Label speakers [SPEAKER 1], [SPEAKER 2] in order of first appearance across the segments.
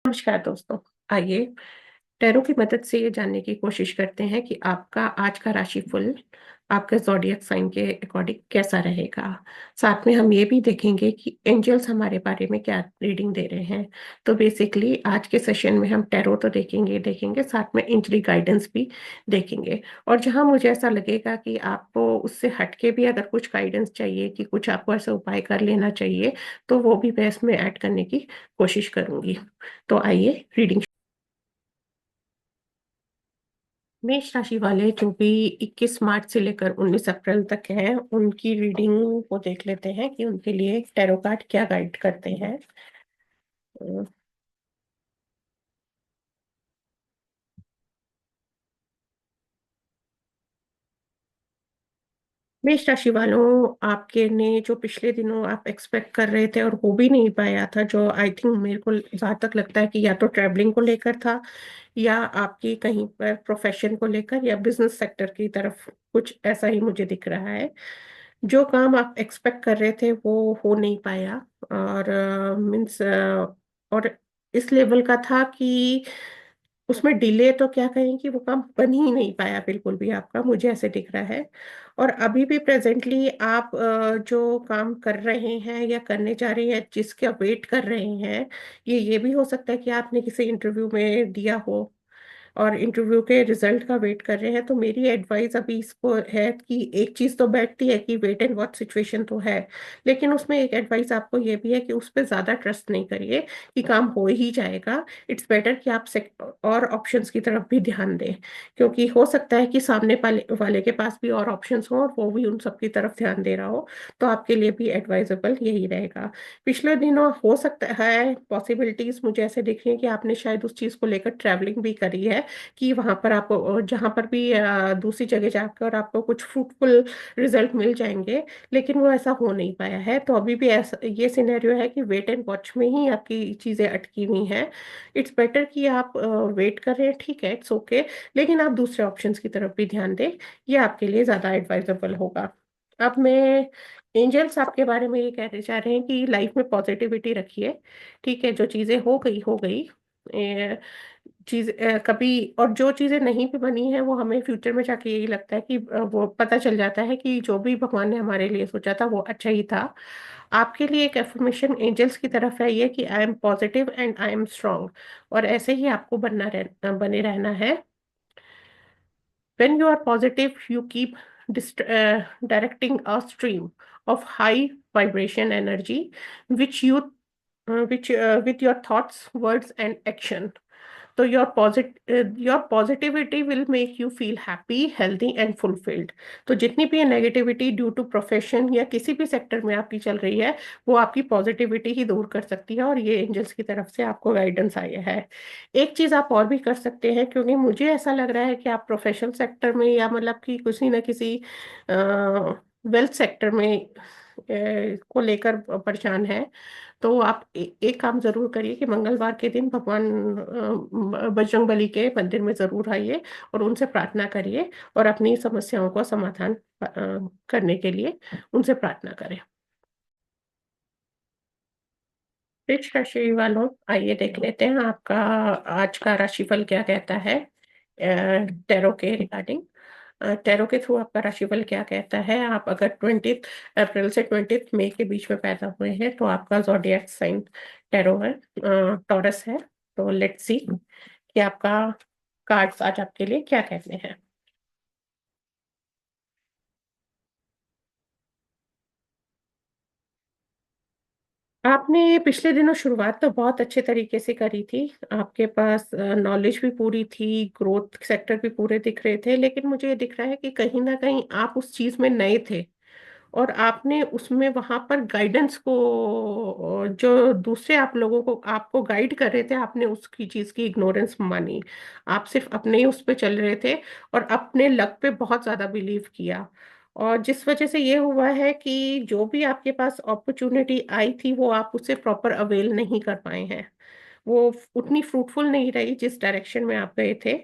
[SPEAKER 1] नमस्कार दोस्तों। आइए टैरो की मदद से ये जानने की कोशिश करते हैं कि आपका आज का राशिफल आपके ज़ोडिएक साइन के अकॉर्डिंग कैसा रहेगा। साथ में हम ये भी देखेंगे कि एंजल्स हमारे बारे में क्या रीडिंग दे रहे हैं। तो बेसिकली आज के सेशन में हम टैरो तो देखेंगे साथ में एंजलिक गाइडेंस भी देखेंगे। और जहाँ मुझे ऐसा लगेगा कि आपको उससे हटके भी अगर कुछ गाइडेंस चाहिए कि कुछ आपको ऐसा उपाय कर लेना चाहिए, तो वो भी मैं इसमें ऐड करने की कोशिश करूंगी। तो आइए रीडिंग। मेष राशि वाले जो भी 21 मार्च से लेकर 19 अप्रैल तक हैं, उनकी रीडिंग को देख लेते हैं कि उनके लिए टैरो कार्ड क्या गाइड करते हैं। अ, मेष राशि वालों, आपके ने जो पिछले दिनों आप एक्सपेक्ट कर रहे थे और हो भी नहीं पाया था, जो आई थिंक मेरे को जहाँ तक लगता है कि या तो ट्रैवलिंग को लेकर था या आपकी कहीं पर प्रोफेशन को लेकर या बिजनेस सेक्टर की तरफ, कुछ ऐसा ही मुझे दिख रहा है। जो काम आप एक्सपेक्ट कर रहे थे वो हो नहीं पाया। और मीन्स और इस लेवल का था कि उसमें डिले तो क्या कहें कि वो काम बन ही नहीं पाया बिल्कुल भी आपका, मुझे ऐसे दिख रहा है। और अभी भी प्रेजेंटली आप जो काम कर रहे हैं या करने जा रहे हैं, जिसका वेट कर रहे हैं, ये भी हो सकता है कि आपने किसी इंटरव्यू में दिया हो और इंटरव्यू के रिजल्ट का वेट कर रहे हैं। तो मेरी एडवाइस अभी इसको है कि एक चीज तो बैठती है कि वेट एंड वॉच सिचुएशन तो है, लेकिन उसमें एक एडवाइस आपको ये भी है कि उस पर ज्यादा ट्रस्ट नहीं करिए कि काम हो ही जाएगा। इट्स बेटर कि आप और ऑप्शंस की तरफ भी ध्यान दें, क्योंकि हो सकता है कि सामने वाले वाले के पास भी और ऑप्शंस हो और वो भी उन सब की तरफ ध्यान दे रहा हो। तो आपके लिए भी एडवाइजेबल यही रहेगा। पिछले दिनों हो सकता है पॉसिबिलिटीज मुझे ऐसे दिख रही है कि आपने शायद उस चीज को लेकर ट्रैवलिंग भी करी है कि वहां पर आपको जहां पर भी दूसरी जगह जाकर आपको कुछ फ्रूटफुल रिजल्ट मिल जाएंगे, लेकिन वो ऐसा हो नहीं पाया है। तो अभी भी ऐसा ये सिनेरियो है कि वेट एंड वॉच में ही आपकी चीजें अटकी हुई हैं। इट्स बेटर कि आप वेट करें, ठीक है, इट्स ओके, लेकिन आप दूसरे ऑप्शंस की तरफ भी ध्यान दें। ये आपके लिए ज्यादा एडवाइजेबल होगा। अब मैं एंजल्स आपके बारे में ये कहते चाह रहे हैं कि लाइफ में पॉजिटिविटी रखिए। ठीक है, जो चीजें हो गई। चीज कभी, और जो चीजें नहीं भी बनी है वो हमें फ्यूचर में जाके यही लगता है कि वो पता चल जाता है कि जो भी भगवान ने हमारे लिए सोचा था वो अच्छा ही था। आपके लिए एक एफर्मेशन एंजल्स की तरफ है ये कि I am positive and I am strong. और ऐसे ही आपको बने रहना है। When you are positive, you keep directing a stream of high vibration energy, which you which with your thoughts, words, and action. तो your positivity will make you feel happy, healthy and fulfilled. तो जितनी भी negativity due to profession या किसी भी sector में आपकी चल रही है, वो आपकी पॉजिटिविटी ही दूर कर सकती है, और ये एंजल्स की तरफ से आपको गाइडेंस आया है। एक चीज आप और भी कर सकते हैं, क्योंकि मुझे ऐसा लग रहा है कि आप प्रोफेशनल सेक्टर में या मतलब कि किसी न किसी वेल्थ सेक्टर में को लेकर परेशान है। तो आप एक काम जरूर करिए कि मंगलवार के दिन भगवान बजरंग बली के मंदिर में जरूर आइए और उनसे प्रार्थना करिए और अपनी समस्याओं का समाधान करने के लिए उनसे प्रार्थना करें। वृक्ष राशि वालों, आइए देख लेते हैं आपका आज का राशिफल क्या कहता है टैरो के रिगार्डिंग। टैरो के थ्रू आपका राशिफल क्या कहता है। आप अगर 20 अप्रैल से 20 मई के बीच में पैदा हुए हैं तो आपका जोडिएक साइन टैरो है, टॉरस है। तो लेट्स सी कि आपका कार्ड्स आज आपके लिए क्या कहते हैं। आपने पिछले दिनों शुरुआत तो बहुत अच्छे तरीके से करी थी। आपके पास नॉलेज भी पूरी थी, ग्रोथ सेक्टर भी पूरे दिख रहे थे, लेकिन मुझे ये दिख रहा है कि कहीं ना कहीं आप उस चीज में नए थे और आपने उसमें वहां पर गाइडेंस को, जो दूसरे आप लोगों को आपको गाइड कर रहे थे, आपने उसकी चीज की इग्नोरेंस मानी। आप सिर्फ अपने ही उस पे चल रहे थे और अपने लक पे बहुत ज्यादा बिलीव किया। और जिस वजह से ये हुआ है कि जो भी आपके पास अपॉर्चुनिटी आई थी वो आप उसे प्रॉपर अवेल नहीं कर पाए हैं। वो उतनी फ्रूटफुल नहीं रही जिस डायरेक्शन में आप गए थे।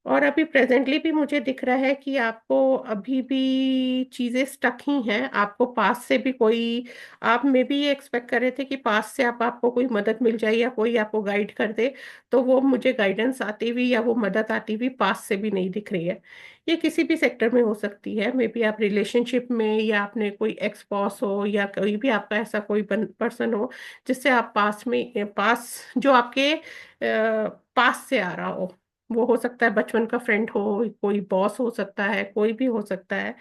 [SPEAKER 1] और अभी प्रेजेंटली भी मुझे दिख रहा है कि आपको अभी भी चीजें स्टक ही हैं, आपको पास से भी कोई, आप मे भी ये एक्सपेक्ट कर रहे थे कि पास से आपको कोई मदद मिल जाए या कोई आपको गाइड कर दे, तो वो मुझे गाइडेंस आती हुई या वो मदद आती हुई पास से भी नहीं दिख रही है। ये किसी भी सेक्टर में हो सकती है, मे बी आप रिलेशनशिप में, या आपने कोई एक्स बॉस हो, या कोई भी आपका ऐसा कोई पर्सन हो जिससे आप पास में, पास जो आपके पास से आ रहा हो। वो हो सकता है बचपन का फ्रेंड हो, कोई बॉस हो सकता है, कोई भी हो सकता है,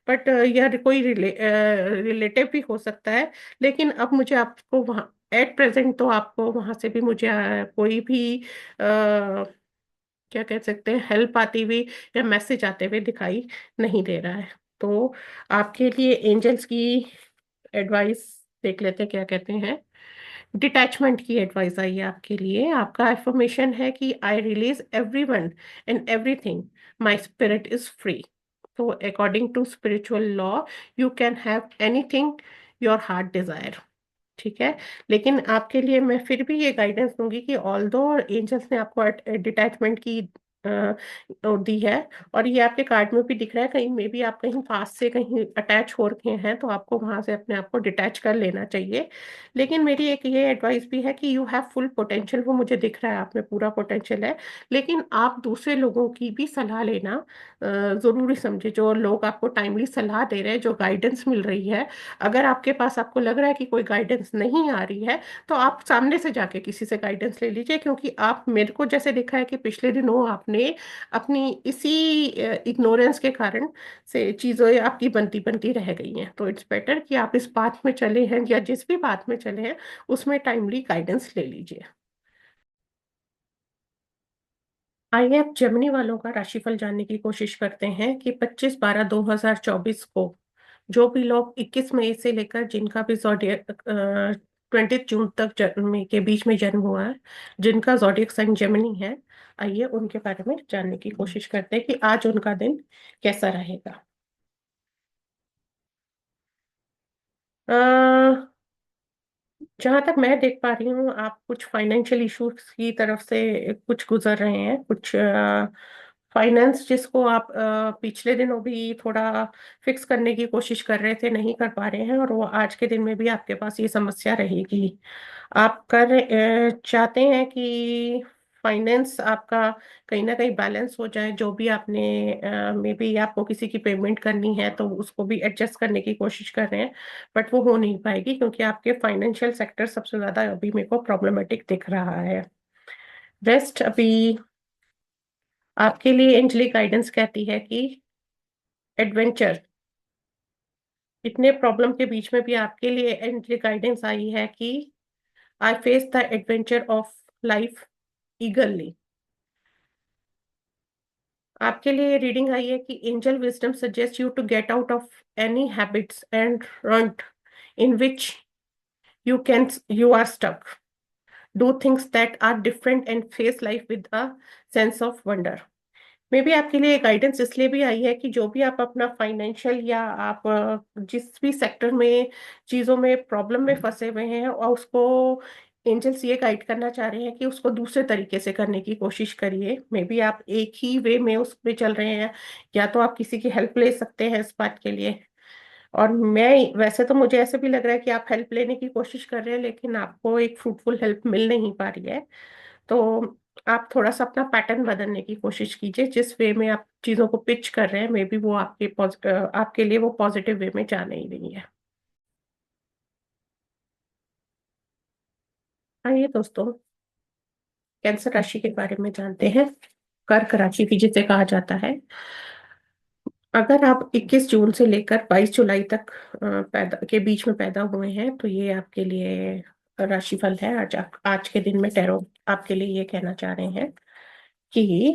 [SPEAKER 1] बट या कोई रिलेटिव भी हो सकता है। लेकिन अब मुझे आपको वहाँ एट प्रेजेंट तो आपको वहां से भी मुझे कोई भी क्या कह सकते हैं हेल्प आती हुई या मैसेज आते हुए दिखाई नहीं दे रहा है। तो आपके लिए एंजल्स की एडवाइस देख लेते हैं क्या कहते हैं। डिटैचमेंट की एडवाइस आई है आपके लिए। आपका एफर्मेशन है कि I release everyone and everything, my spirit is free. तो according to spiritual law, you can have anything your heart desire. ठीक है। लेकिन आपके लिए मैं फिर भी ये गाइडेंस दूंगी कि ऑल्दो एंजल्स ने आपको डिटैचमेंट की दी है, और ये आपके कार्ड में भी दिख रहा है, कहीं में भी आप कहीं पास से कहीं अटैच हो रखे हैं तो आपको वहां से अपने आप को डिटैच कर लेना चाहिए। लेकिन मेरी एक ये एडवाइस भी है कि यू हैव फुल पोटेंशियल, वो मुझे दिख रहा है आप में पूरा पोटेंशियल है। लेकिन आप दूसरे लोगों की भी सलाह लेना जरूरी समझे। जो लोग आपको टाइमली सलाह दे रहे हैं, जो गाइडेंस मिल रही है, अगर आपके पास आपको लग रहा है कि कोई गाइडेंस नहीं आ रही है, तो आप सामने से जाके किसी से गाइडेंस ले लीजिए। क्योंकि आप, मेरे को जैसे देखा है कि पिछले दिनों आपने अपनी इसी इग्नोरेंस के कारण से चीजें आपकी बनती बनती रह गई हैं। तो इट्स बेटर कि आप इस बात में चले हैं या जिस भी बात में चले हैं उसमें टाइमली गाइडेंस ले लीजिए। आइए अब जेमिनी वालों का राशिफल जानने की कोशिश करते हैं कि 25/12/2024 को जो भी लोग 21 मई से लेकर जिनका भी जॉडियक 20 जून तक जन्म के बीच में जन्म हुआ है, जिनका जॉडियक साइन जेमिनी है, आइए उनके बारे में जानने की कोशिश करते हैं कि आज उनका दिन कैसा रहेगा। जहां तक मैं देख पा रही हूँ, आप कुछ फाइनेंशियल इश्यूज की तरफ से कुछ गुजर रहे हैं। कुछ फाइनेंस जिसको आप पिछले दिनों भी थोड़ा फिक्स करने की कोशिश कर रहे थे, नहीं कर पा रहे हैं, और वो आज के दिन में भी आपके पास ये समस्या रहेगी। आप चाहते हैं कि फाइनेंस आपका कहीं ना कहीं बैलेंस हो जाए। जो भी आपने मे बी आपको किसी की पेमेंट करनी है तो उसको भी एडजस्ट करने की कोशिश कर रहे हैं, बट वो हो नहीं पाएगी क्योंकि आपके फाइनेंशियल सेक्टर सबसे ज्यादा अभी मेरे को प्रॉब्लमेटिक दिख रहा है। रेस्ट अभी आपके लिए एंजलिक गाइडेंस कहती है कि एडवेंचर, इतने प्रॉब्लम के बीच में भी आपके लिए एंजलिक गाइडेंस आई है कि I face the adventure of life eagerly. आपके लिए रीडिंग आई है कि angel wisdom suggest you to get out of any habits and run in which you are stuck. Do things that are different and face life with a sense of wonder. May be आपके लिए guidance इसलिए भी आई है कि जो भी आप अपना फाइनेंशियल या आप जिस भी सेक्टर में चीजों में प्रॉब्लम में फंसे हुए हैं, और उसको एंजल्स ये गाइड करना चाह रहे हैं कि उसको दूसरे तरीके से करने की कोशिश करिए। मे बी आप एक ही वे में उस पे चल रहे हैं, या तो आप किसी की हेल्प ले सकते हैं इस बात के लिए। और मैं, वैसे तो मुझे ऐसे भी लग रहा है कि आप हेल्प लेने की कोशिश कर रहे हैं, लेकिन आपको एक फ्रूटफुल हेल्प मिल नहीं पा रही है। तो आप थोड़ा सा अपना पैटर्न बदलने की कोशिश कीजिए। जिस वे में आप चीजों को पिच कर रहे हैं, मे बी वो आपके लिए वो पॉजिटिव वे में जा नहीं रही है। आइए दोस्तों, कैंसर राशि के बारे में जानते हैं। कर्क राशि भी जिसे कहा जाता है। अगर आप 21 जून से लेकर 22 जुलाई तक पैदा के बीच में पैदा हुए हैं, तो ये आपके लिए राशिफल है। आज के दिन में टैरो आपके लिए ये कहना चाह रहे हैं कि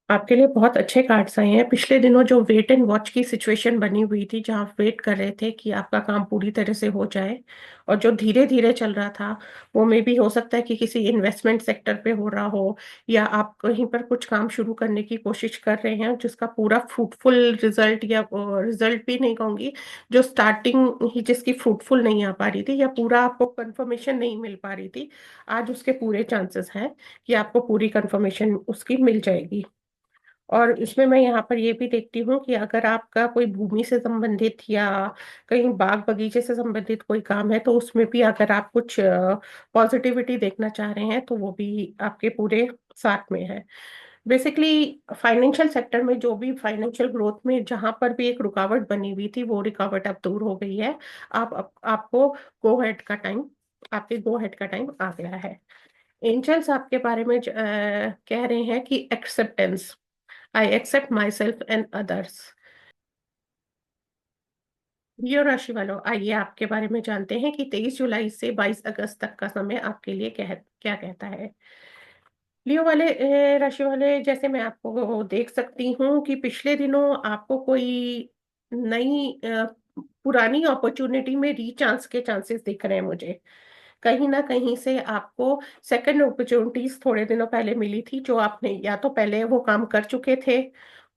[SPEAKER 1] आपके लिए बहुत अच्छे कार्ड्स आए हैं। पिछले दिनों जो वेट एंड वॉच की सिचुएशन बनी हुई थी, जहां आप वेट कर रहे थे कि आपका काम पूरी तरह से हो जाए, और जो धीरे धीरे चल रहा था, वो में भी हो सकता है कि किसी इन्वेस्टमेंट सेक्टर पे हो रहा हो, या आप कहीं पर कुछ काम शुरू करने की कोशिश कर रहे हैं जिसका पूरा फ्रूटफुल रिजल्ट, या रिजल्ट भी नहीं कहूंगी, जो स्टार्टिंग ही जिसकी फ्रूटफुल नहीं आ पा रही थी, या पूरा आपको कंफर्मेशन नहीं मिल पा रही थी, आज उसके पूरे चांसेस हैं कि आपको पूरी कंफर्मेशन उसकी मिल जाएगी। और इसमें मैं यहाँ पर ये भी देखती हूँ कि अगर आपका कोई भूमि से संबंधित या कहीं बाग बगीचे से संबंधित कोई काम है, तो उसमें भी अगर आप कुछ पॉजिटिविटी देखना चाह रहे हैं, तो वो भी आपके पूरे साथ में है। बेसिकली फाइनेंशियल सेक्टर में जो भी फाइनेंशियल ग्रोथ में जहां पर भी एक रुकावट बनी हुई थी, वो रुकावट अब दूर हो गई है। आपको गो हेड का टाइम आपके गो हेड का टाइम आ गया है। एंजल्स आपके बारे में कह रहे हैं कि acceptance, I accept myself and others. यो राशि वालों, आइए आपके बारे में जानते हैं कि 23 जुलाई से 22 अगस्त तक का समय आपके लिए क्या कहता है। लियो वाले राशि वाले, जैसे मैं आपको देख सकती हूँ कि पिछले दिनों आपको कोई नई पुरानी अपॉर्चुनिटी में रीचांस के चांसेस दिख रहे हैं मुझे। कहीं ना कहीं से आपको सेकंड अपॉर्चुनिटीज थोड़े दिनों पहले मिली थी, जो आपने या तो पहले वो काम कर चुके थे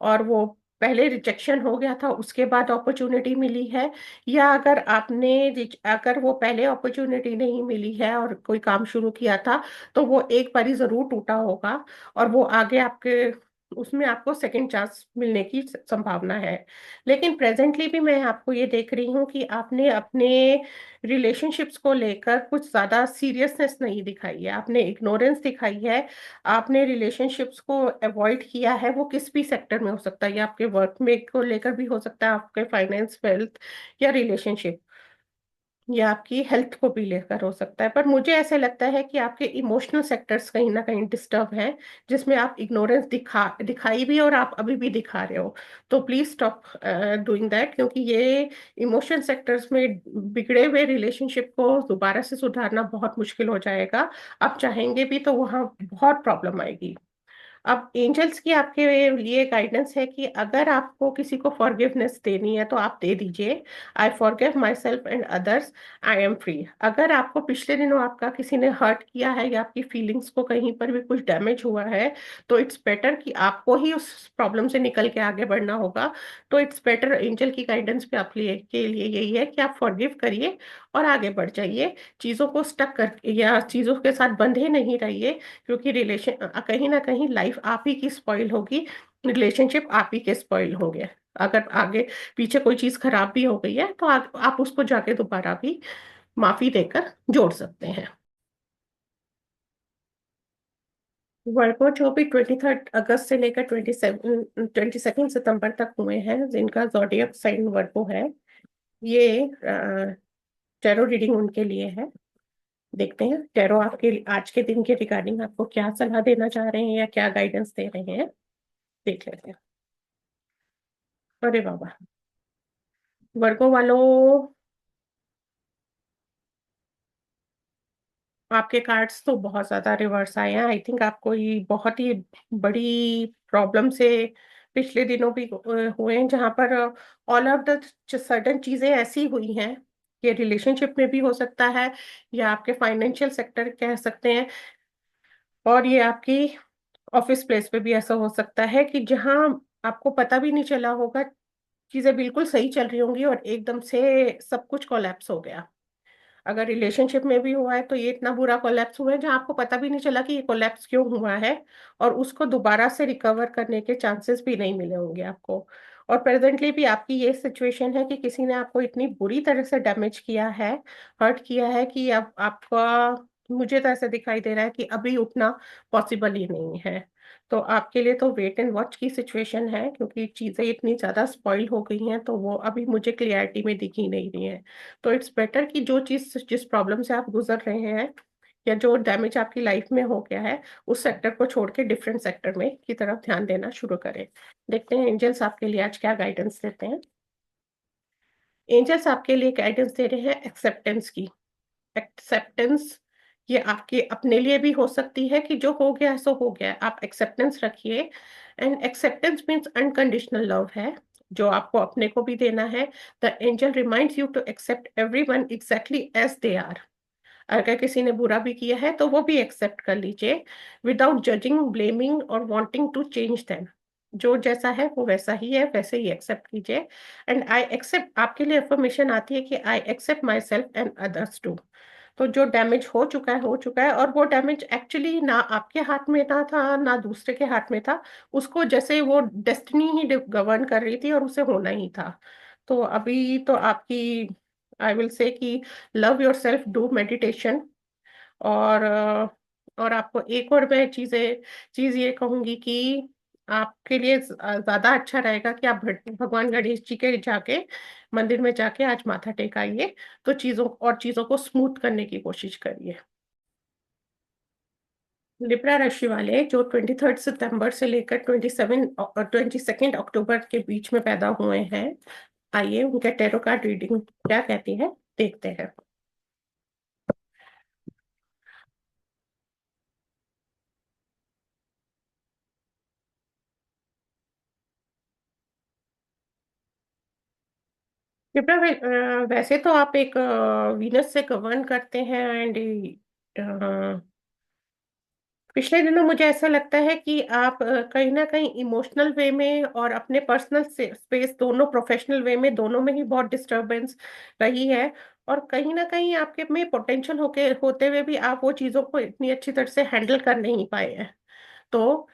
[SPEAKER 1] और वो पहले रिजेक्शन हो गया था, उसके बाद अपॉर्चुनिटी मिली है, या अगर वो पहले अपॉर्चुनिटी नहीं मिली है और कोई काम शुरू किया था, तो वो एक बारी जरूर टूटा होगा, और वो आगे आपके उसमें आपको सेकंड चांस मिलने की संभावना है। लेकिन प्रेजेंटली भी मैं आपको ये देख रही हूँ कि आपने अपने रिलेशनशिप्स को लेकर कुछ ज्यादा सीरियसनेस नहीं दिखाई है, आपने इग्नोरेंस दिखाई है। आपने रिलेशनशिप्स को अवॉइड किया है, वो किस भी सेक्टर में हो सकता है, या आपके वर्क में को लेकर भी हो सकता है, आपके फाइनेंस, वेल्थ, या रिलेशनशिप, या आपकी हेल्थ को भी लेकर हो सकता है। पर मुझे ऐसे लगता है कि आपके इमोशनल सेक्टर्स कहीं ना कहीं डिस्टर्ब हैं, जिसमें आप इग्नोरेंस दिखाई भी और आप अभी भी दिखा रहे हो। तो प्लीज स्टॉप डूइंग दैट, क्योंकि ये इमोशन सेक्टर्स में बिगड़े हुए रिलेशनशिप को दोबारा से सुधारना बहुत मुश्किल हो जाएगा। आप चाहेंगे भी तो वहाँ बहुत प्रॉब्लम आएगी। अब एंजल्स की आपके लिए गाइडेंस है कि अगर आपको किसी को फॉरगिवनेस देनी है, तो आप दे दीजिए। I forgive my self and others, I am free. अगर आपको पिछले दिनों आपका किसी ने हर्ट किया है, या आपकी फीलिंग्स को कहीं पर भी कुछ डैमेज हुआ है, तो इट्स बेटर कि आपको ही उस प्रॉब्लम से निकल के आगे बढ़ना होगा। तो इट्स बेटर, एंजल की गाइडेंस पे आप के लिए यही है कि आप फॉरगिव करिए और आगे बढ़ जाइए। चीजों को स्टक कर या चीजों के साथ बंधे नहीं रहिए, क्योंकि रिलेशन कहीं ना कहीं लाइफ आप ही की स्पॉइल होगी, रिलेशनशिप आप ही के स्पॉइल होंगे। अगर आगे पीछे कोई चीज खराब भी हो गई है, तो आप उसको जाके दोबारा भी माफी देकर जोड़ सकते हैं। वर्गो जो भी 23 अगस्त से लेकर 22 सितंबर तक हुए हैं, जिनका जॉडियक साइन वर्गो है, ये टैरो रीडिंग उनके लिए है। देखते हैं टैरो आपके आज के दिन के रिगार्डिंग आपको क्या सलाह देना चाह रहे हैं, या क्या गाइडेंस दे रहे हैं। देख लेते हैं। अरे बाबा, वर्गो वालों, आपके कार्ड्स तो बहुत ज्यादा रिवर्स आए हैं। आई थिंक आपको ये बहुत ही बड़ी प्रॉब्लम से पिछले दिनों भी हुए हैं, जहां पर ऑल ऑफ द सडन चीजें ऐसी हुई हैं, ये रिलेशनशिप में भी हो सकता है, या आपके फाइनेंशियल सेक्टर कह सकते हैं, और ये आपकी ऑफिस प्लेस पे भी ऐसा हो सकता है कि जहां आपको पता भी नहीं चला होगा, चीजें बिल्कुल सही चल रही होंगी और एकदम से सब कुछ कोलैप्स हो गया। अगर रिलेशनशिप में भी हुआ है, तो ये इतना बुरा कोलैप्स हुआ है जहां आपको पता भी नहीं चला कि ये कोलैप्स क्यों हुआ है, और उसको दोबारा से रिकवर करने के चांसेस भी नहीं मिले होंगे आपको। और प्रेजेंटली भी आपकी ये सिचुएशन है कि किसी ने आपको इतनी बुरी तरह से डैमेज किया है, हर्ट किया है, कि अब आपका, मुझे तो ऐसा दिखाई दे रहा है कि अभी उठना पॉसिबल ही नहीं है। तो आपके लिए तो वेट एंड वॉच की सिचुएशन है, क्योंकि चीजें इतनी ज्यादा स्पॉइल हो गई हैं, तो वो अभी मुझे क्लियरिटी में दिख ही नहीं रही है। तो इट्स बेटर कि जिस प्रॉब्लम से आप गुजर रहे हैं, या जो डैमेज आपकी लाइफ में हो गया है, उस सेक्टर को छोड़ के डिफरेंट सेक्टर में की तरफ ध्यान देना शुरू करें। देखते हैं एंजल्स आपके लिए आज क्या गाइडेंस देते हैं। एंजल्स आपके लिए गाइडेंस दे रहे हैं एक्सेप्टेंस की। एक्सेप्टेंस, ये आपके अपने लिए भी हो सकती है कि जो हो गया सो हो गया, आप एक्सेप्टेंस रखिए। And acceptance means unconditional love है, जो आपको अपने को भी देना है. The angel reminds you to accept everyone exactly as they are. अगर किसी ने बुरा भी किया है तो वो भी एक्सेप्ट कर लीजिए, विदाउट जजिंग, ब्लेमिंग और वांटिंग टू चेंज देम. जो जैसा है वो वैसा ही है, वैसे ही एक्सेप्ट कीजिए. एंड आई एक्सेप्ट, आपके लिए अफर्मेशन आती है कि I accept myself and others too. तो जो डैमेज हो चुका है हो चुका है, और वो डैमेज एक्चुअली ना आपके हाथ में ना था ना दूसरे के हाथ में था. उसको जैसे वो डेस्टिनी ही गवर्न कर रही थी और उसे होना ही था. तो अभी तो आपकी, आई विल से कि love your self, do meditation. और और आपको एक और मैं चीज ये कहूंगी कि आपके लिए ज्यादा अच्छा रहेगा कि आप भगवान गणेश जी के जाके मंदिर में जाके आज माथा टेकाइए. तो चीजों को स्मूथ करने की कोशिश करिए. लिब्रा राशि वाले जो 23 सितंबर से लेकर 22 अक्टूबर के बीच में पैदा हुए हैं, आइए उनके टैरो कार्ड रीडिंग क्या कहती है देखते हैं. कृपया वैसे तो आप एक वीनस से गवर्न करते हैं. एंड पिछले दिनों मुझे ऐसा लगता है कि आप कहीं ना कहीं इमोशनल वे में और अपने पर्सनल स्पेस दोनों, प्रोफेशनल वे में दोनों में ही बहुत डिस्टरबेंस रही है. और कहीं ना कहीं आपके में पोटेंशियल होते हुए भी आप वो चीज़ों को इतनी अच्छी तरह से हैंडल कर नहीं पाए हैं. तो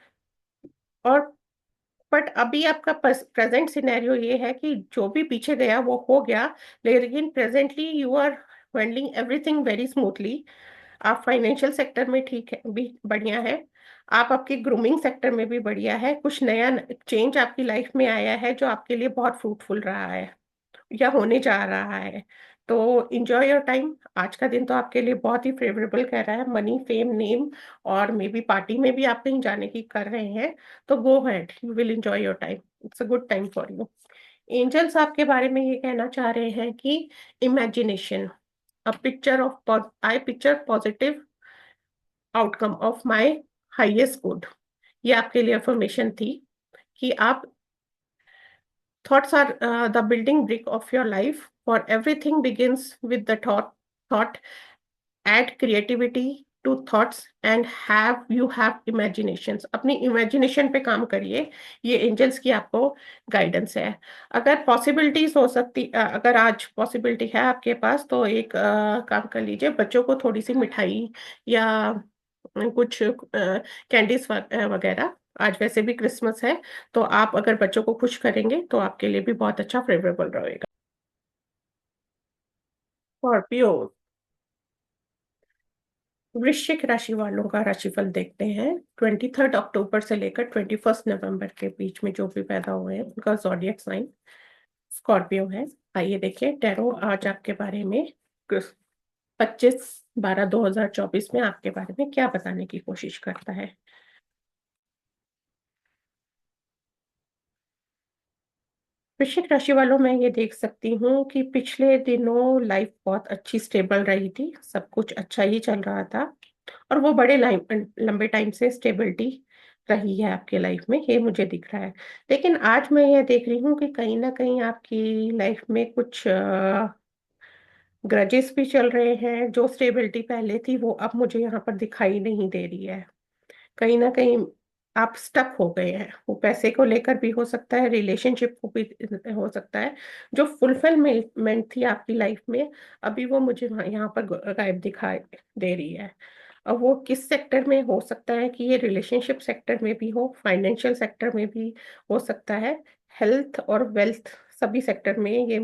[SPEAKER 1] और बट अभी आपका प्रेजेंट सिनेरियो ये है कि जो भी पीछे गया वो हो गया, लेकिन presently you are handling everything very smoothly. आप फाइनेंशियल सेक्टर में ठीक है, भी बढ़िया है. आप आपके ग्रूमिंग सेक्टर में भी बढ़िया है. कुछ नया चेंज आपकी लाइफ में आया है जो आपके लिए बहुत फ्रूटफुल रहा है या होने जा रहा है. तो इंजॉय योर टाइम. आज का दिन तो आपके लिए बहुत ही फेवरेबल कह रहा है. मनी, फेम, नेम और मे बी पार्टी में भी आप कहीं जाने की कर रहे हैं. तो go ahead, you will enjoy your time. It's a good time for you. Angels आपके बारे में ये कहना चाह रहे हैं कि imagination, a picture of, I picture positive outcome of my highest good. ये आपके लिए अफर्मेशन थी कि आप, thoughts are the building brick of your life, for everything begins with the thought. Add creativity to thoughts and have imaginations. अपनी imagination पे काम करिए. ये एंजल्स की आपको गाइडेंस है. अगर पॉसिबिलिटीज हो सकती, अगर आज पॉसिबिलिटी है आपके पास, तो एक काम कर लीजिए. बच्चों को थोड़ी सी मिठाई या कुछ कैंडीज वगैरह, आज वैसे भी क्रिसमस है, तो आप अगर बच्चों को खुश करेंगे तो आपके लिए भी बहुत अच्छा फेवरेबल रहेगा. स्कॉर्पियो, वृश्चिक राशि वालों का राशिफल देखते हैं. 23 अक्टूबर से लेकर 21 नवंबर के बीच में जो भी पैदा हुए हैं उनका जॉडियक साइन स्कॉर्पियो है. आइए देखिए टैरो आज आपके बारे में 25/12/2024 में आपके बारे में क्या बताने की कोशिश करता है. वृश्चिक राशि वालों, मैं ये देख सकती हूँ कि पिछले दिनों लाइफ बहुत अच्छी स्टेबल रही थी. सब कुछ अच्छा ही चल रहा था और वो बड़े लंबे टाइम से स्टेबिलिटी रही है आपके लाइफ में, ये मुझे दिख रहा है. लेकिन आज मैं ये देख रही हूँ कि कहीं ना कहीं आपकी लाइफ में कुछ ग्रजेस भी चल रहे हैं. जो स्टेबिलिटी पहले थी वो अब मुझे यहाँ पर दिखाई नहीं दे रही है. कहीं ना कहीं आप स्टक हो गए हैं. वो पैसे को लेकर भी हो सकता है, रिलेशनशिप को भी हो सकता है. जो फुलफिलमेंट थी आपकी लाइफ में, अभी वो मुझे यहाँ पर गायब दिखाई दे रही है. अब वो किस सेक्टर में हो सकता है कि ये रिलेशनशिप सेक्टर में भी हो, फाइनेंशियल सेक्टर में भी हो सकता है, हेल्थ और वेल्थ सभी सेक्टर में ये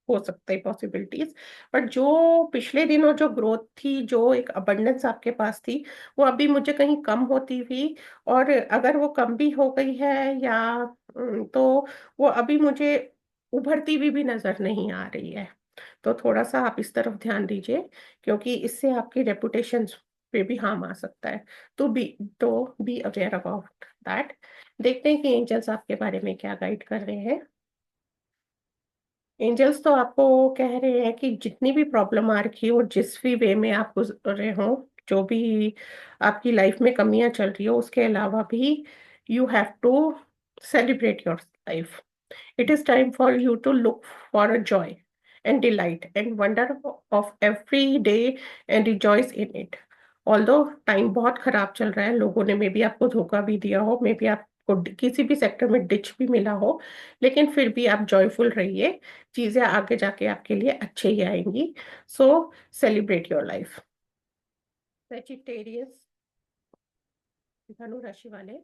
[SPEAKER 1] हो सकता है पॉसिबिलिटीज. बट जो पिछले दिनों जो ग्रोथ थी, जो एक अबंडेंस आपके पास थी, वो अभी मुझे कहीं कम होती हुई, और अगर वो कम भी हो गई है या तो वो अभी मुझे उभरती भी नजर नहीं आ रही है. तो थोड़ा सा आप इस तरफ ध्यान दीजिए, क्योंकि इससे आपकी रेपुटेशन पे भी हार्म आ सकता है. तो बी अवेयर अबाउट दैट. देखते हैं कि एंजल्स आपके बारे में क्या गाइड कर रहे हैं. एंजल्स तो आपको कह रहे हैं कि जितनी भी प्रॉब्लम आ रखी हो, जिस भी वे में आप गुजर रहे हो, जो भी आपकी लाइफ में कमियां चल रही हो, उसके अलावा भी you have to Celebrate your life. It is time for you to look for a joy and delight and wonder of every day and rejoice in it. Although time बहुत खराब चल रहा है, लोगों ने मे बी आपको धोखा भी दिया हो, मे बी आपको किसी भी सेक्टर में डिच भी मिला हो, लेकिन फिर भी आप जॉयफुल रहिए। चीजें आगे जाके आपके लिए अच्छे ही आएंगी। सो सेलिब्रेट योर लाइफ। वेजिटेरियंस, धनु राशि वाले,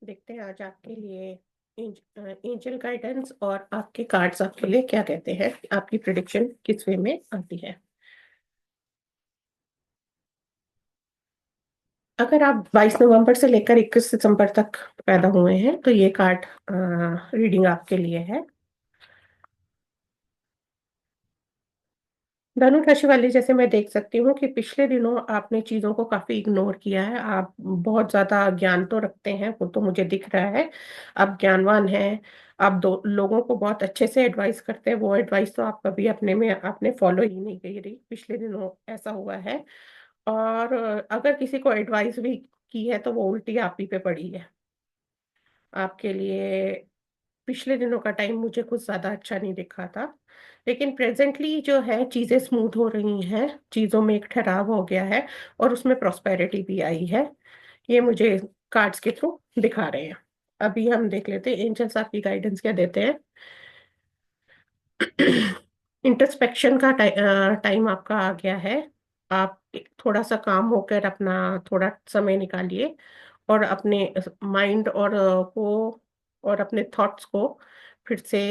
[SPEAKER 1] देखते हैं आज आपके लिए एंजल गाइडेंस और आपके कार्ड्स आपके लिए क्या कहते हैं, आपकी प्रिडिक्शन किस वे में आती है। अगर आप 22 नवंबर से लेकर 21 दिसंबर तक पैदा हुए हैं तो ये कार्ड रीडिंग आपके लिए है। धनु राशि वाले, जैसे मैं देख सकती हूँ कि पिछले दिनों आपने चीजों को काफी इग्नोर किया है। आप बहुत ज्यादा ज्ञान तो रखते हैं, वो तो मुझे दिख रहा है। आप ज्ञानवान हैं। आप दो लोगों को बहुत अच्छे से एडवाइस करते हैं। वो एडवाइस तो आप कभी अपने में आपने फॉलो ही नहीं की रही, पिछले दिनों ऐसा हुआ है। और अगर किसी को एडवाइस भी की है तो वो उल्टी आप ही पे पड़ी है। आपके लिए पिछले दिनों का टाइम मुझे कुछ ज्यादा अच्छा नहीं दिखा था, लेकिन प्रेजेंटली जो है चीजें स्मूथ हो रही हैं। चीजों में एक ठहराव हो गया है और उसमें प्रॉस्पेरिटी भी आई है। ये मुझे कार्ड्स के थ्रू दिखा रहे हैं। अभी हम देख लेते हैं एंजल्स आपकी गाइडेंस क्या देते हैं। इंट्रोस्पेक्शन का टाइम आपका आ गया है। आप थोड़ा सा काम होकर अपना थोड़ा समय निकालिए और अपने माइंड को और अपने थॉट्स को फिर से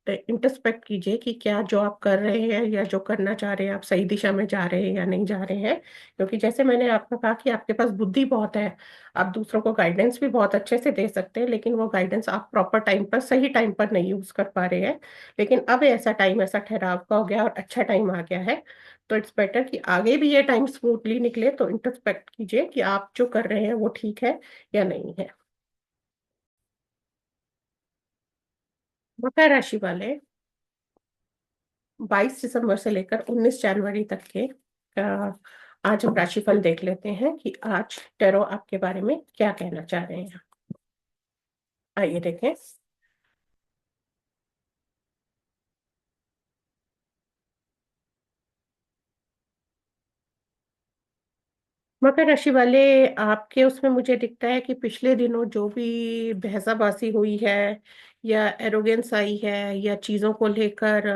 [SPEAKER 1] इंट्रोस्पेक्ट कीजिए कि क्या जो आप कर रहे हैं या जो करना चाह रहे हैं आप सही दिशा में जा रहे हैं या नहीं जा रहे हैं। क्योंकि जैसे मैंने आपको कहा कि आपके पास बुद्धि बहुत है, आप दूसरों को गाइडेंस भी बहुत अच्छे से दे सकते हैं, लेकिन वो गाइडेंस आप प्रॉपर टाइम पर सही टाइम पर नहीं यूज कर पा रहे हैं। लेकिन अब ऐसा टाइम, ऐसा ठहराव का हो गया और अच्छा टाइम आ गया है। तो इट्स बेटर कि आगे भी ये टाइम स्मूथली निकले। तो इंट्रोस्पेक्ट कीजिए कि आप जो कर रहे हैं वो ठीक है या नहीं है। मकर राशि वाले, 22 दिसंबर से लेकर 19 जनवरी तक के आज हम राशिफल देख लेते हैं कि आज टैरो आपके बारे में क्या कहना चाह रहे हैं। आइए देखें। मकर राशि वाले, आपके उसमें मुझे दिखता है कि पिछले दिनों जो भी बहसाबाजी हुई है या एरोगेंस आई है या चीज़ों को लेकर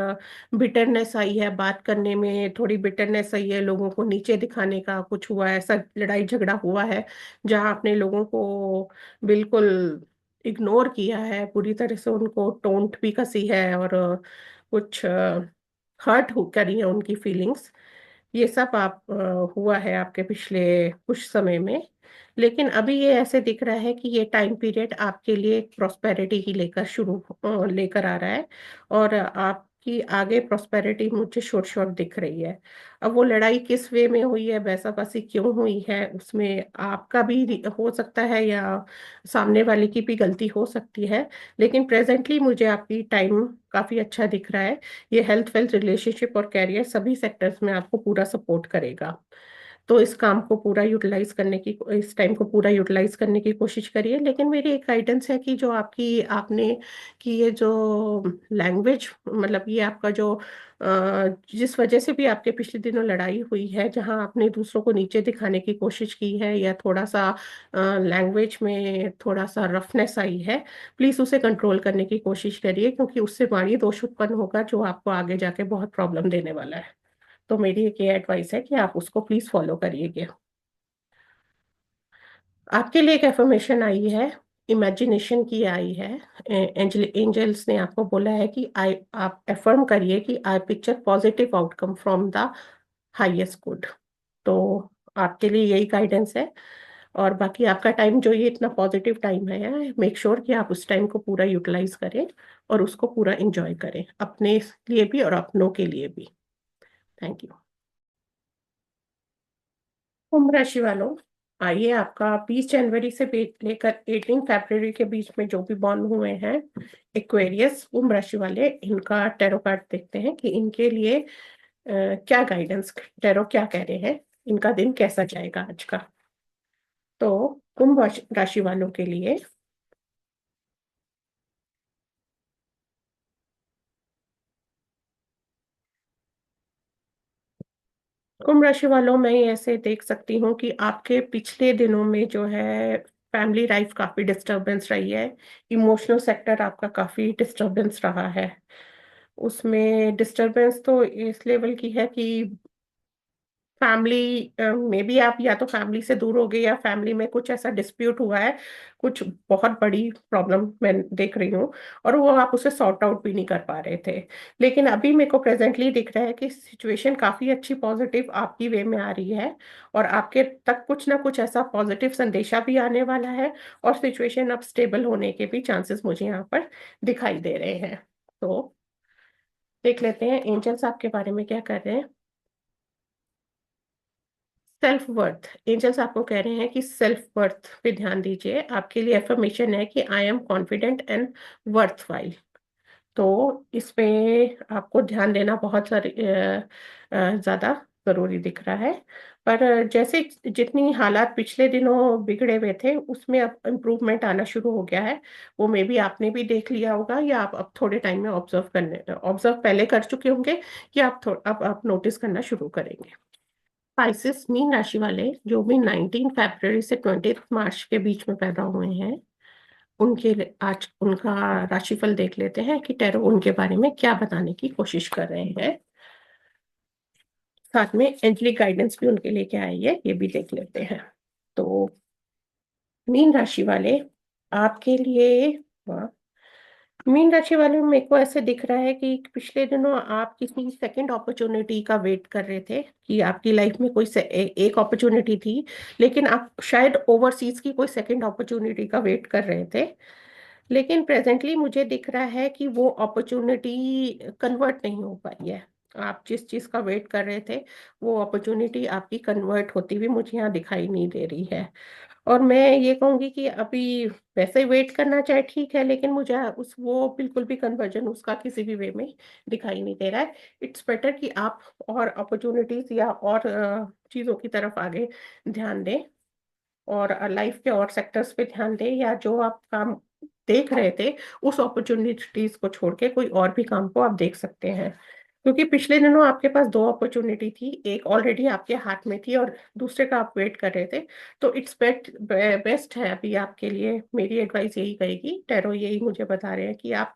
[SPEAKER 1] बिटरनेस आई है, बात करने में थोड़ी बिटरनेस आई है, लोगों को नीचे दिखाने का कुछ हुआ है, ऐसा लड़ाई झगड़ा हुआ है जहां आपने लोगों को बिल्कुल इग्नोर किया है, पूरी तरह से उनको टोंट भी कसी है और कुछ हर्ट करी है उनकी फीलिंग्स। ये सब हुआ है आपके पिछले कुछ समय में। लेकिन अभी ये ऐसे दिख रहा है कि ये टाइम पीरियड आपके लिए एक प्रॉस्पेरिटी ही लेकर आ रहा है। और आपकी आगे प्रॉस्पेरिटी मुझे शोर शोर दिख रही है। अब वो लड़ाई किस वे में हुई है, वैसा क्यों हुई है, उसमें आपका भी हो सकता है या सामने वाले की भी गलती हो सकती है। लेकिन प्रेजेंटली मुझे आपकी टाइम काफी अच्छा दिख रहा है। ये हेल्थ वेल्थ रिलेशनशिप और कैरियर सभी सेक्टर्स में आपको पूरा सपोर्ट करेगा। तो इस काम को पूरा यूटिलाइज करने की, इस टाइम को पूरा यूटिलाइज करने की कोशिश करिए। लेकिन मेरी एक गाइडेंस है कि जो आपकी आपने कि ये जो लैंग्वेज, मतलब ये आपका जो जिस वजह से भी आपके पिछले दिनों लड़ाई हुई है, जहां आपने दूसरों को नीचे दिखाने की कोशिश की है या थोड़ा सा लैंग्वेज में थोड़ा सा रफनेस आई है, प्लीज उसे कंट्रोल करने की कोशिश करिए, क्योंकि उससे वाणी दोष उत्पन्न होगा जो आपको आगे जाके बहुत प्रॉब्लम देने वाला है। तो मेरी एक ये एडवाइस है कि आप उसको प्लीज फॉलो करिएगा। आपके लिए एक एफर्मेशन आई है, इमेजिनेशन की आई है। एंजल्स ने आपको बोला है कि आई आप एफर्म करिए कि I picture positive outcome from the highest good. तो आपके लिए यही गाइडेंस है। और बाकी आपका टाइम जो ये इतना पॉजिटिव टाइम है, मेक श्योर कि आप उस टाइम को पूरा यूटिलाइज करें और उसको पूरा एंजॉय करें, अपने लिए भी और अपनों के लिए भी। Thank you. कुंभ राशि वालों, आइए आपका 20 जनवरी से लेकर 18 फरवरी के बीच में जो भी बॉर्न हुए हैं एक्वेरियस कुंभ राशि वाले, इनका टैरो कार्ड देखते हैं कि इनके लिए क्या गाइडेंस टैरो क्या कह रहे हैं, इनका दिन कैसा जाएगा आज का। तो कुंभ राशि वालों के लिए कुंभ राशि वालों, मैं ऐसे देख सकती हूँ कि आपके पिछले दिनों में जो है फैमिली लाइफ काफी डिस्टरबेंस रही है। इमोशनल सेक्टर आपका काफी डिस्टरबेंस रहा है। उसमें डिस्टरबेंस तो इस लेवल की है कि फैमिली में भी आप या तो फैमिली से दूर हो गए या फैमिली में कुछ ऐसा डिस्प्यूट हुआ है। कुछ बहुत बड़ी प्रॉब्लम मैं देख रही हूँ, और वो आप उसे सॉर्ट आउट भी नहीं कर पा रहे थे। लेकिन अभी मेरे को प्रेजेंटली दिख रहा है कि सिचुएशन काफी अच्छी पॉजिटिव आपकी वे में आ रही है, और आपके तक कुछ ना कुछ ऐसा पॉजिटिव संदेशा भी आने वाला है। और सिचुएशन अब स्टेबल होने के भी चांसेस मुझे यहाँ पर दिखाई दे रहे हैं। तो देख लेते हैं एंजल्स आपके बारे में क्या कर रहे हैं। सेल्फ वर्थ, एंजल्स आपको कह रहे हैं कि सेल्फ वर्थ पे ध्यान दीजिए। आपके लिए एफर्मेशन है कि I am confident and worthwhile. तो इस पे आपको ध्यान देना बहुत सारी ज्यादा जरूरी दिख रहा है। पर जैसे जितनी हालात पिछले दिनों बिगड़े हुए थे उसमें अब इम्प्रूवमेंट आना शुरू हो गया है। वो मे भी आपने भी देख लिया होगा, या आप अब थोड़े टाइम में ऑब्जर्व पहले कर चुके होंगे, या अब आप नोटिस करना शुरू करेंगे। स्पाइसेस, मीन राशि वाले जो भी 19 फरवरी से 20 मार्च के बीच में पैदा हुए हैं, आज उनका राशिफल देख लेते हैं कि टैरो उनके बारे में क्या बताने की कोशिश कर रहे हैं। साथ में एंजलिक गाइडेंस भी उनके लिए क्या है ये भी देख लेते हैं। तो मीन राशि वाले आपके लिए, मीन राशि वाले में मेरे को ऐसे दिख रहा है कि पिछले दिनों आप किसी सेकंड अपॉर्चुनिटी का वेट कर रहे थे, कि आपकी लाइफ में एक अपॉर्चुनिटी थी, लेकिन आप शायद ओवरसीज की कोई सेकंड अपॉर्चुनिटी का वेट कर रहे थे। लेकिन प्रेजेंटली मुझे दिख रहा है कि वो अपॉर्चुनिटी कन्वर्ट नहीं हो पाई है। आप जिस चीज़ का वेट कर रहे थे वो अपॉर्चुनिटी आपकी कन्वर्ट होती हुई मुझे यहाँ दिखाई नहीं दे रही है। और मैं ये कहूंगी कि अभी वैसे ही वेट करना चाहे ठीक है, लेकिन मुझे उस वो बिल्कुल भी कन्वर्जन उसका किसी भी वे में दिखाई नहीं दे रहा है। इट्स बेटर कि आप और अपॉर्चुनिटीज या और चीज़ों की तरफ आगे ध्यान दें, और लाइफ के और सेक्टर्स पे ध्यान दें, या जो आप काम देख रहे थे उस अपॉर्चुनिटीज को छोड़ के कोई और भी काम को आप देख सकते हैं। क्योंकि पिछले दिनों आपके पास दो अपॉर्चुनिटी थी, एक ऑलरेडी आपके हाथ में थी और दूसरे का आप वेट कर रहे थे। तो इट्स बेस्ट है अभी आपके लिए। मेरी एडवाइस यही कहेगी, टैरो यही मुझे बता रहे हैं कि आप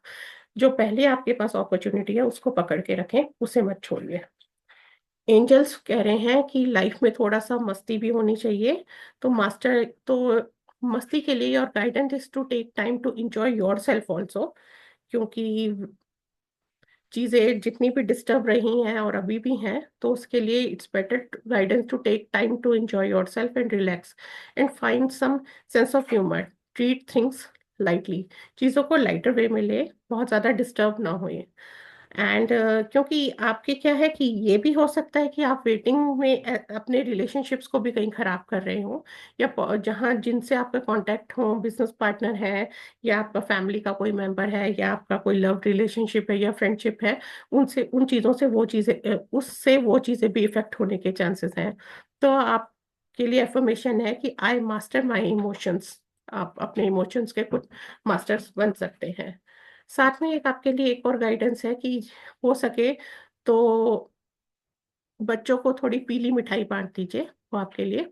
[SPEAKER 1] जो पहले आपके पास अपॉर्चुनिटी है उसको पकड़ के रखें, उसे मत छोड़िए। एंजल्स कह रहे हैं कि लाइफ में थोड़ा सा मस्ती भी होनी चाहिए। तो मस्ती के लिए और guidance is to take time to enjoy yourself also. क्योंकि चीजें जितनी भी डिस्टर्ब रही हैं और अभी भी हैं, तो उसके लिए it's better guidance to take time to enjoy yourself and relax and find some sense of humour. Treat things lightly, चीज़ों को लाइटर वे में ले, बहुत ज़्यादा डिस्टर्ब ना हो। एंड क्योंकि आपके क्या है कि ये भी हो सकता है कि आप वेटिंग में अपने रिलेशनशिप्स को भी कहीं खराब कर रहे हो, या जहाँ जिनसे आपका कांटेक्ट हो, बिजनेस पार्टनर है, या आपका फैमिली का कोई मेंबर है, या आपका कोई लव रिलेशनशिप है या फ्रेंडशिप है, उनसे उन चीज़ों से वो चीज़ें उससे वो चीज़ें भी इफेक्ट होने के चांसेस हैं। तो आपके लिए एफर्मेशन है कि आई मास्टर माई इमोशंस। आप अपने इमोशंस के कुछ मास्टर्स बन सकते हैं। साथ में एक आपके लिए एक और गाइडेंस है कि हो सके तो बच्चों को थोड़ी पीली मिठाई बांट दीजिए, वो आपके लिए